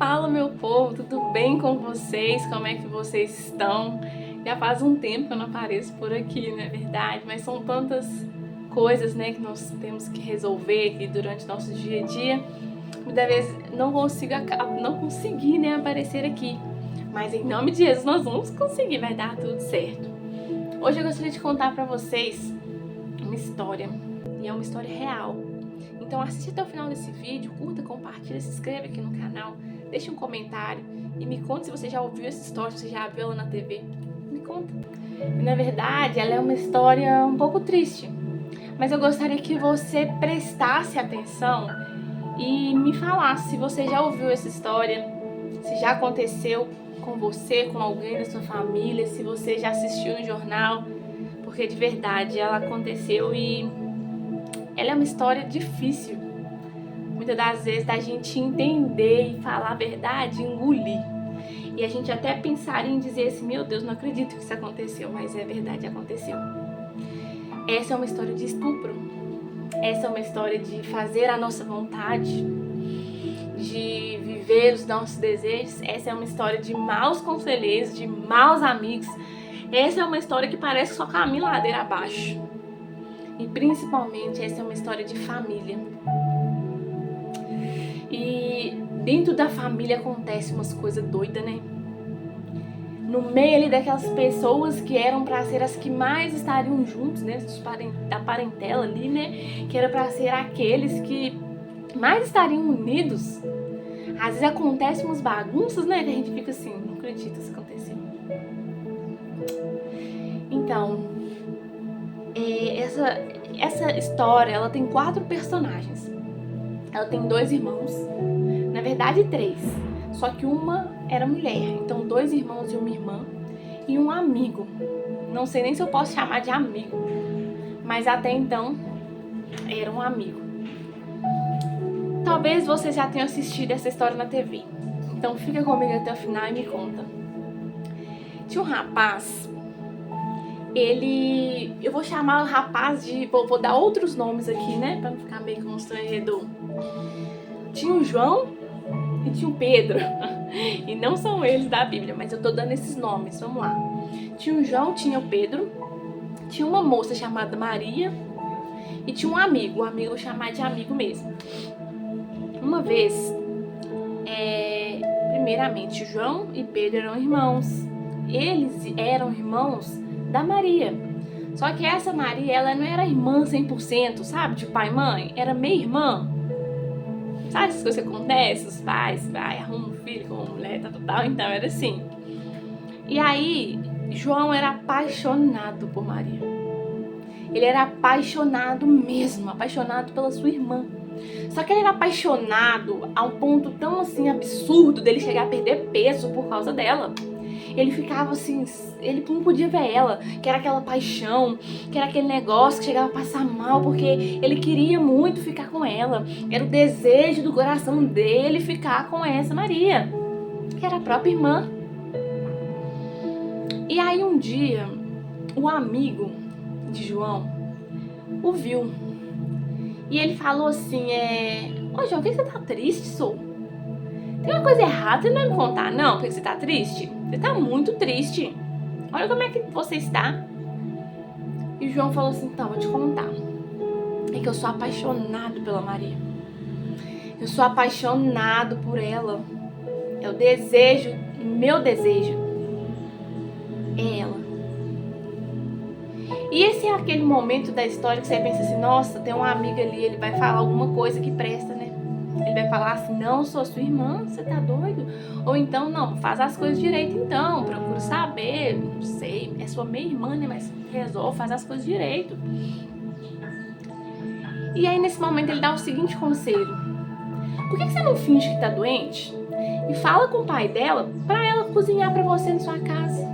Fala, meu povo, tudo bem com vocês? Como é que vocês estão? Já faz um tempo que eu não apareço por aqui, não é verdade? Mas são tantas coisas, né, que nós temos que resolver aqui durante nosso dia a dia. Muitas vezes não consegui, né, aparecer aqui. Mas em nome de Jesus nós vamos conseguir, vai dar tudo certo. Hoje eu gostaria de contar pra vocês uma história, e é uma história real. Então assiste até o final desse vídeo, curta, compartilha, se inscreve aqui no canal, deixe um comentário e me conta se você já ouviu essa história, se você já viu ela na TV. Me conta. E, na verdade, ela é uma história um pouco triste, mas eu gostaria que você prestasse atenção e me falasse se você já ouviu essa história, se já aconteceu com você, com alguém da sua família, se você já assistiu no jornal, porque de verdade ela aconteceu e ela é uma história difícil, muitas das vezes, da gente entender e falar a verdade, engolir. E a gente até pensaria em dizer assim, meu Deus, não acredito que isso aconteceu, mas é verdade, aconteceu. Essa é uma história de estupro, essa é uma história de fazer a nossa vontade, de viver os nossos desejos, essa é uma história de maus conselheiros, de maus amigos, essa é uma história que parece que só caminha ladeira abaixo. E principalmente essa é uma história de família. E dentro da família acontece umas coisas doidas, né? No meio ali daquelas pessoas que eram pra ser as que mais estariam juntos, né? Da parentela ali, né? Que era pra ser aqueles que mais estariam unidos. Às vezes acontecem umas bagunças, né? Que a gente fica assim, não acredito que isso aconteceu. Então, essa história, ela tem 4 personagens. Ela tem 2 irmãos, na verdade 3, só que uma era mulher. Então 2 irmãos e uma irmã e um amigo. Não sei nem se eu posso chamar de amigo, mas até então era um amigo. Talvez você já tenha assistido essa história na TV, então fica comigo até o final e me conta. Tinha um rapaz, eu vou chamar o rapaz de... Vou dar outros nomes aqui, né? Pra não ficar meio constrangedor. Tinha o João e tinha o Pedro. E não são eles da Bíblia, mas eu tô dando esses nomes, vamos lá. Tinha o João, tinha o Pedro, tinha uma moça chamada Maria e tinha um amigo. O amigo eu vou chamar de amigo mesmo. Uma vez, primeiramente, João e Pedro eram irmãos. Eles eram irmãos da Maria. Só que essa Maria, ela não era irmã 100%, sabe? De pai e mãe. Era meia-irmã. Sabe essas coisas que acontecem? Os pais, arrumam um filho com uma mulher, tal. Então era assim. E aí, João era apaixonado por Maria. Ele era apaixonado mesmo, apaixonado pela sua irmã. Só que ele era apaixonado a um ponto tão assim absurdo dele chegar a perder peso por causa dela. Ele ficava assim, ele não podia ver ela, que era aquela paixão, que era aquele negócio que chegava a passar mal, porque ele queria muito ficar com ela. Era o desejo do coração dele ficar com essa Maria, que era a própria irmã. E aí um dia, o amigo de João o viu. E ele falou assim, ô João, por que você tá triste, sou? Tem uma coisa errada, você não vai me contar, não? Por que você tá triste? Você tá muito triste. Olha como é que você está. E o João falou assim, então, vou te contar. É que eu sou apaixonado pela Maria. Eu sou apaixonado por ela. É o desejo, meu desejo é ela. E esse é aquele momento da história que você pensa assim, nossa, tem um amigo ali, ele vai falar alguma coisa que presta, né? Ele vai falar assim, não, sou sua irmã, você tá doido? Ou então, não, faz as coisas direito então, procura saber, não sei, é sua meia-irmã, né, mas resolve, faz as coisas direito. E aí, nesse momento, ele dá o seguinte conselho. Por que você não finge que tá doente? E fala com o pai dela pra ela cozinhar pra você na sua casa.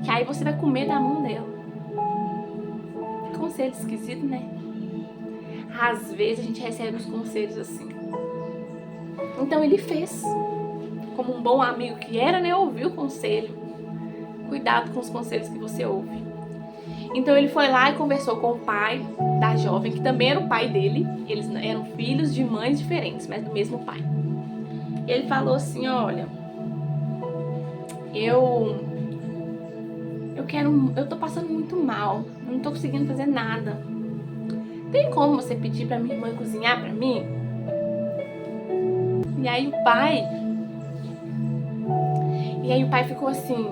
Que aí você vai comer da mão dela. Conselho esquisito, né? Às vezes a gente recebe uns conselhos assim. Então ele fez. Como um bom amigo que era, né? Ouviu o conselho. Cuidado com os conselhos que você ouve. Então ele foi lá e conversou com o pai da jovem, que também era o pai dele. Eles eram filhos de mães diferentes, mas do mesmo pai. Ele falou assim, olha, eu tô passando muito mal, eu não tô conseguindo fazer nada. Tem como você pedir pra minha irmã cozinhar pra mim? E aí o pai ficou assim,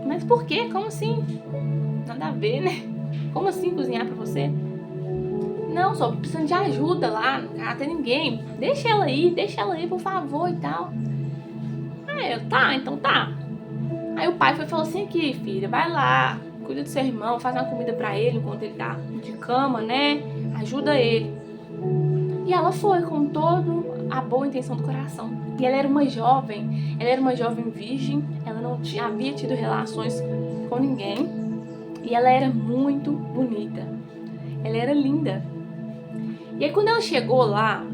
mas por quê? Como assim? Nada a ver, né? Como assim cozinhar pra você? Não, só precisando de ajuda lá, não tem ninguém. Deixa ela aí, por favor e tal. Aí tá, então tá. Aí o pai falou assim, aqui, filha, vai lá, cuida do seu irmão, faz uma comida pra ele enquanto ele tá de cama, né? Ajuda ele. E ela foi com toda a boa intenção do coração. E ela era uma jovem virgem, ela não havia tido relações com ninguém. E ela era muito bonita. Ela era linda. E aí quando ela chegou lá,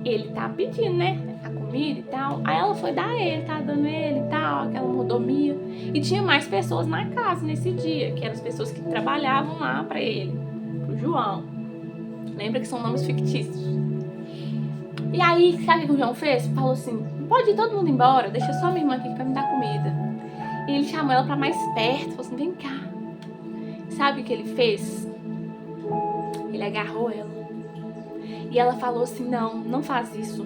ele tava pedindo, né, a comida e tal. Aí ela foi dar ele, tava dando ele e tal, aquela mordomia. E tinha mais pessoas na casa nesse dia, que eram as pessoas que trabalhavam lá pra ele, pro João. Lembra que são nomes fictícios. E aí, sabe o que o João fez? Falou assim, pode ir todo mundo embora, deixa só minha irmã aqui pra me dar comida. E ele chamou ela pra mais perto, falou assim, vem cá. Sabe o que ele fez? Ele agarrou ela. E ela falou assim, não faz isso.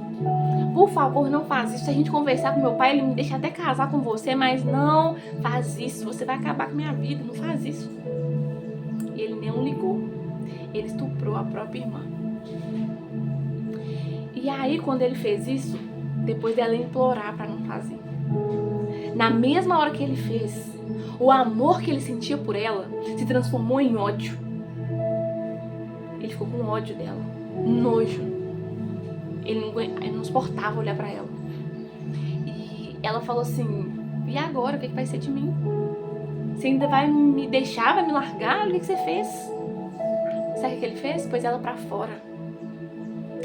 Por favor, não faz isso. Se a gente conversar com meu pai, ele me deixa até casar com você, mas não faz isso. Você vai acabar com a minha vida, não faz isso. E ele nem ligou. Ele estuprou a própria irmã. E aí, quando ele fez isso, depois dela implorar pra não fazer, na mesma hora que ele fez, o amor que ele sentia por ela se transformou em ódio. Ele ficou com ódio dela, nojo. Ele não suportava olhar pra ela. E ela falou assim, e agora? O que vai ser de mim? Você ainda vai me deixar, vai me largar? O que você fez? Sabe o que ele fez? Pôs ela pra fora.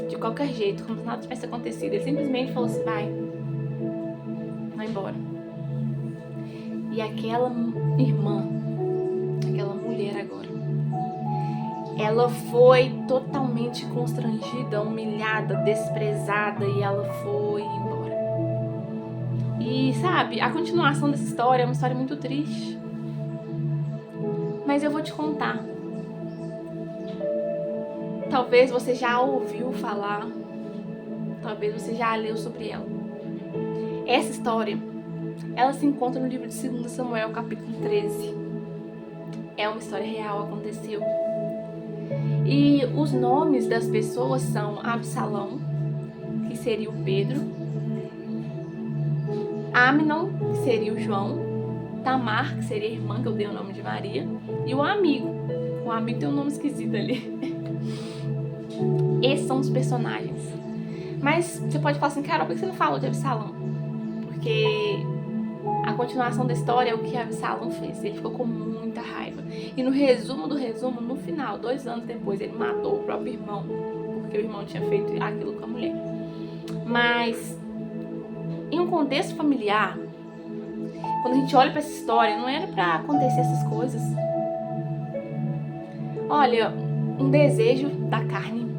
De qualquer jeito, como se nada tivesse acontecido. Ele simplesmente falou assim, vai embora. E aquela irmã, aquela mulher agora, ela foi totalmente constrangida, humilhada, desprezada, e ela foi embora. E sabe, a continuação dessa história é uma história muito triste. Mas eu vou te contar. Talvez você já ouviu falar, talvez você já leu sobre ela. Essa história, ela se encontra no livro de 2 Samuel, capítulo 13. É uma história real, aconteceu. E os nomes das pessoas são Absalão, que seria o Pedro, Amnon, que seria o João, Tamar, que seria a irmã, que eu dei o nome de Maria, e o amigo. O amigo tem um nome esquisito ali. Esses são os personagens. Mas você pode falar assim, Carol, por que você não falou de Absalão? Porque a continuação da história é o que Absalão fez. Ele ficou com muita raiva. E no resumo do resumo, no final, 2 anos depois, ele matou o próprio irmão, porque o irmão tinha feito aquilo com a mulher. Mas em um contexto familiar, quando a gente olha pra essa história, não era pra acontecer essas coisas. Olha, um desejo da carne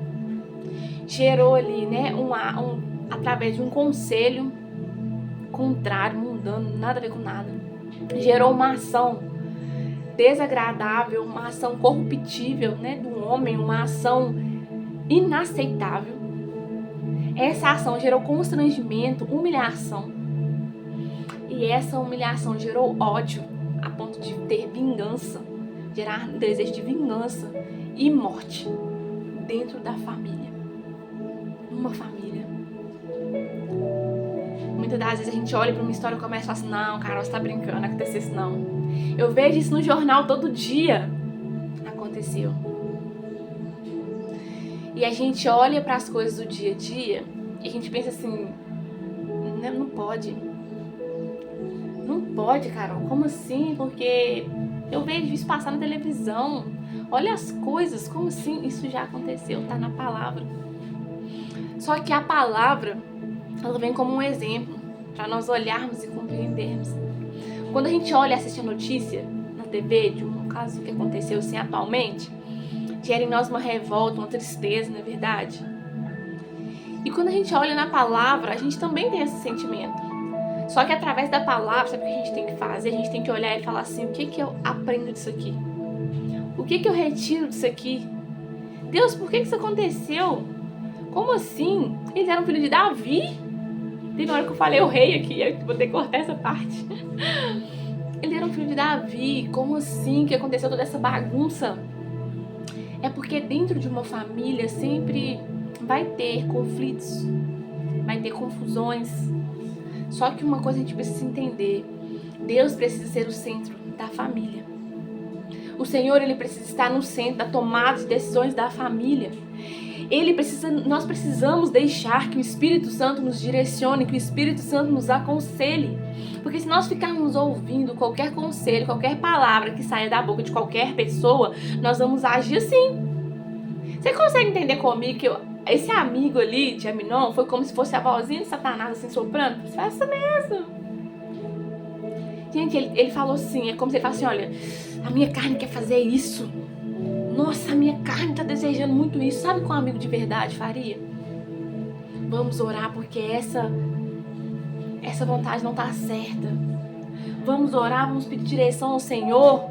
gerou ali, né, através de um conselho contrário, mundano, nada a ver com nada, gerou uma ação desagradável, uma ação corruptível, né, do homem, uma ação inaceitável. Essa ação gerou constrangimento, humilhação, e essa humilhação gerou ódio a ponto de ter vingança, gerar um desejo de vingança e morte dentro da família. Uma família. Muitas das vezes a gente olha pra uma história e começa a falar assim, não, Carol, você tá brincando, não aconteceu isso não. Eu vejo isso no jornal todo dia. Aconteceu. E a gente olha para as coisas do dia a dia e a gente pensa assim, não pode. Não pode, Carol, como assim? Porque eu vejo isso passar na televisão. Olha as coisas, como assim? Isso já aconteceu, tá na palavra. Só que a palavra, ela vem como um exemplo para nós olharmos e compreendermos. Quando a gente olha e assiste a notícia na TV de um caso que aconteceu assim atualmente, gera em nós uma revolta, uma tristeza, não é verdade? E quando a gente olha na palavra, a gente também tem esse sentimento. Só que através da palavra, sabe o que a gente tem que fazer? A gente tem que olhar e falar assim, o que eu aprendo disso aqui? O que eu retiro disso aqui? Deus, por que isso aconteceu? Como assim? Eles eram filhos de Davi? Tem uma hora que eu falei o rei aqui, eu vou ter que cortar essa parte. Ele era um filho de Davi, como assim que aconteceu toda essa bagunça? É porque dentro de uma família sempre vai ter conflitos, vai ter confusões. Só que uma coisa a gente precisa entender, Deus precisa ser o centro da família. O Senhor, Ele precisa estar no centro da tomada de decisões da família. Nós precisamos deixar que o Espírito Santo nos direcione, que o Espírito Santo nos aconselhe. Porque se nós ficarmos ouvindo qualquer conselho, qualquer palavra que saia da boca de qualquer pessoa, nós vamos agir assim. Você consegue entender comigo que esse amigo ali de Aminon foi como se fosse a vozinha de Satanás assim soprando? Faça mesmo. Gente, ele falou assim, é como se ele falasse assim, olha, a minha carne quer fazer isso. Nossa, a minha carne tá desejando muito isso. Sabe o que um amigo de verdade faria? Vamos orar porque essa vontade não tá certa. Vamos orar, vamos pedir direção ao Senhor.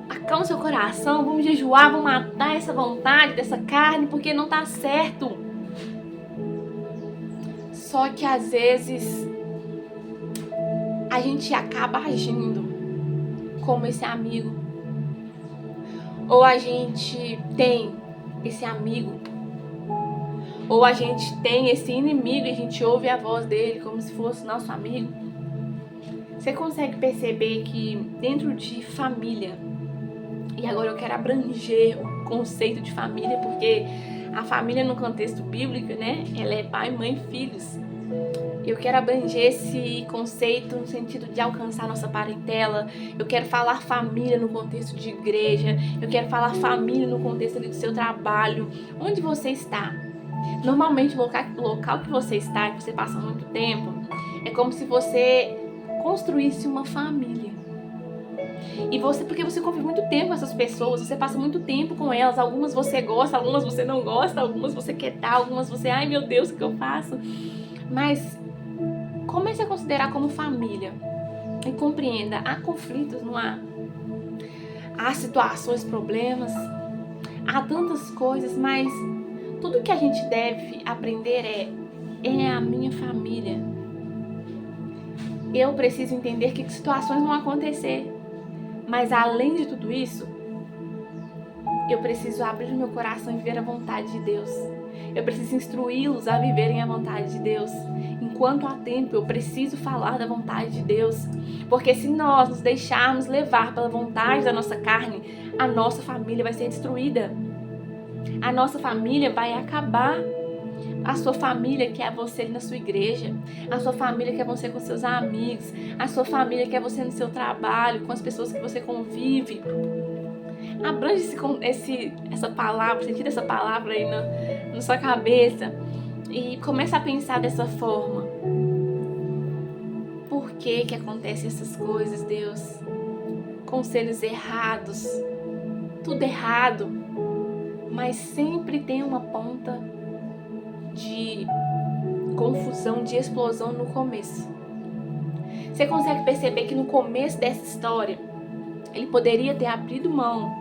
Acalma seu coração, vamos jejuar, vamos matar essa vontade dessa carne porque não tá certo. Só que às vezes a gente acaba agindo como esse amigo. Ou a gente tem esse amigo, ou a gente tem esse inimigo e a gente ouve a voz dele como se fosse nosso amigo. Você consegue perceber que dentro de família, e agora eu quero abranger o conceito de família, porque a família no contexto bíblico, né, ela é pai, mãe e filhos. Eu quero abranger esse conceito no sentido de alcançar nossa parentela. Eu quero falar família no contexto de igreja. Eu quero falar família no contexto ali do seu trabalho. Onde você está? Normalmente o local que você está, que você passa muito tempo, é como se você construísse uma família. E porque você convive muito tempo com essas pessoas, você passa muito tempo com elas. Algumas você gosta, algumas você não gosta, algumas você quer dar, algumas você, ai meu Deus, o que eu faço? Mas comece a considerar como família e compreenda, há conflitos, não há? Há situações, problemas, há tantas coisas, mas tudo que a gente deve aprender é a minha família. Eu preciso entender que situações vão acontecer, mas além de tudo isso, eu preciso abrir o meu coração e viver a vontade de Deus. Eu preciso instruí-los a viverem a vontade de Deus. Enquanto há tempo, eu preciso falar da vontade de Deus. Porque se nós nos deixarmos levar pela vontade da nossa carne, a nossa família vai ser destruída. A nossa família vai acabar. A sua família quer você na sua igreja. A sua família quer você com seus amigos. A sua família quer você no seu trabalho, com as pessoas que você convive. Abrange essa palavra, sentindo essa palavra aí na sua cabeça e começa a pensar dessa forma. Por que acontecem essas coisas, Deus? Conselhos errados, tudo errado, mas sempre tem uma ponta de confusão, de explosão no começo. Você consegue perceber que no começo dessa história ele poderia ter abrido mão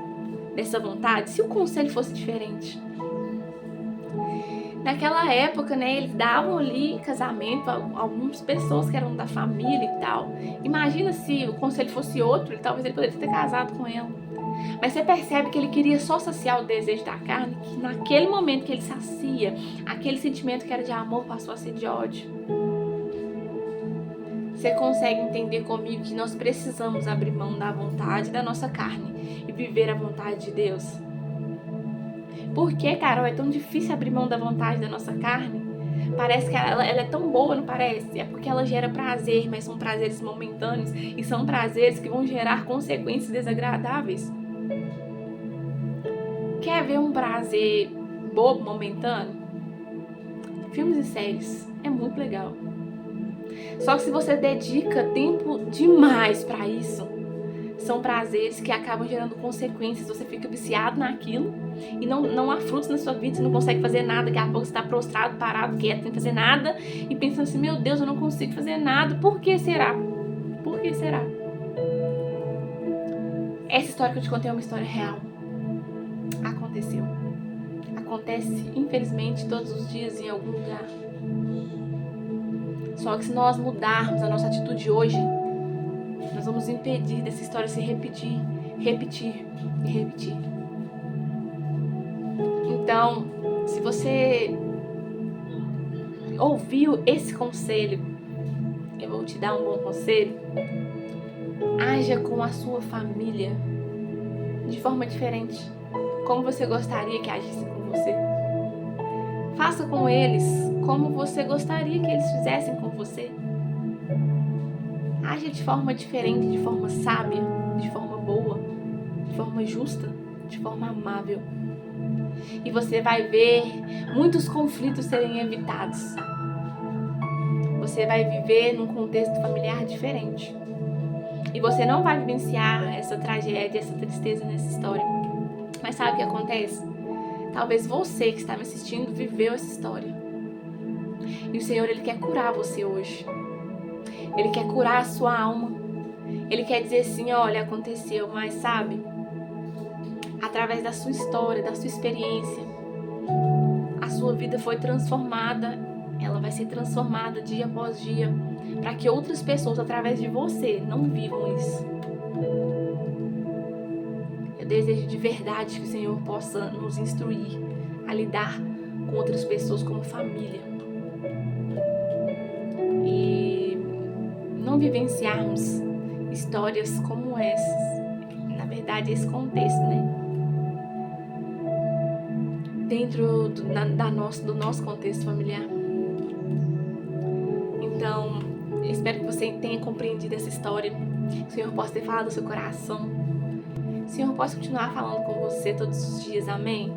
dessa vontade se o conselho fosse diferente. Naquela época, né, eles davam ali casamento a algumas pessoas que eram da família e tal. Imagina se o conselho fosse outro, talvez ele poderia ter casado com ela. Mas você percebe que ele queria só saciar o desejo da carne, que naquele momento que ele sacia, aquele sentimento que era de amor passou a ser de ódio. Você consegue entender comigo que nós precisamos abrir mão da vontade da nossa carne e viver a vontade de Deus? Por que, Carol, é tão difícil abrir mão da vontade da nossa carne? Parece que ela é tão boa, não parece? É porque ela gera prazer, mas são prazeres momentâneos e são prazeres que vão gerar consequências desagradáveis. Quer ver um prazer bobo, momentâneo? Filmes e séries. É muito legal. Só que se você dedica tempo demais para isso, são prazeres que acabam gerando consequências. Você fica viciado naquilo e não há frutos na sua vida, você não consegue fazer nada, daqui a pouco você está prostrado, parado, quieto, sem fazer nada, e pensando assim, meu Deus, eu não consigo fazer nada, por que será? Por que será? Essa história que eu te contei é uma história real. Aconteceu. Acontece, infelizmente, todos os dias em algum lugar. Só que se nós mudarmos a nossa atitude hoje, nós vamos impedir dessa história se repetir e repetir. Então, se você ouviu esse conselho, eu vou te dar um bom conselho. Haja com a sua família de forma diferente, como você gostaria que agisse com você. Faça com eles como você gostaria que eles fizessem com você. Haja de forma diferente, de forma sábia, de forma boa, de forma justa, de forma amável. E você vai ver muitos conflitos serem evitados. Você vai viver num contexto familiar diferente. E você não vai vivenciar essa tragédia, essa tristeza nessa história. Mas sabe o que acontece? Talvez você que está me assistindo viveu essa história. E o Senhor, Ele quer curar você hoje. Ele quer curar a sua alma. Ele quer dizer assim, olha, aconteceu, mas sabe? Através da sua história, da sua experiência, a sua vida foi transformada. Ela vai ser transformada dia após dia, para que outras pessoas, através de você, não vivam isso. Eu desejo de verdade que o Senhor possa nos instruir a lidar com outras pessoas como família. E não vivenciarmos histórias como essas. Na verdade, esse contexto, né? Dentro do nosso contexto familiar. Então, eu espero que você tenha compreendido essa história. Que o Senhor possa ter falado do seu coração. O Senhor possa continuar falando com você todos os dias. Amém?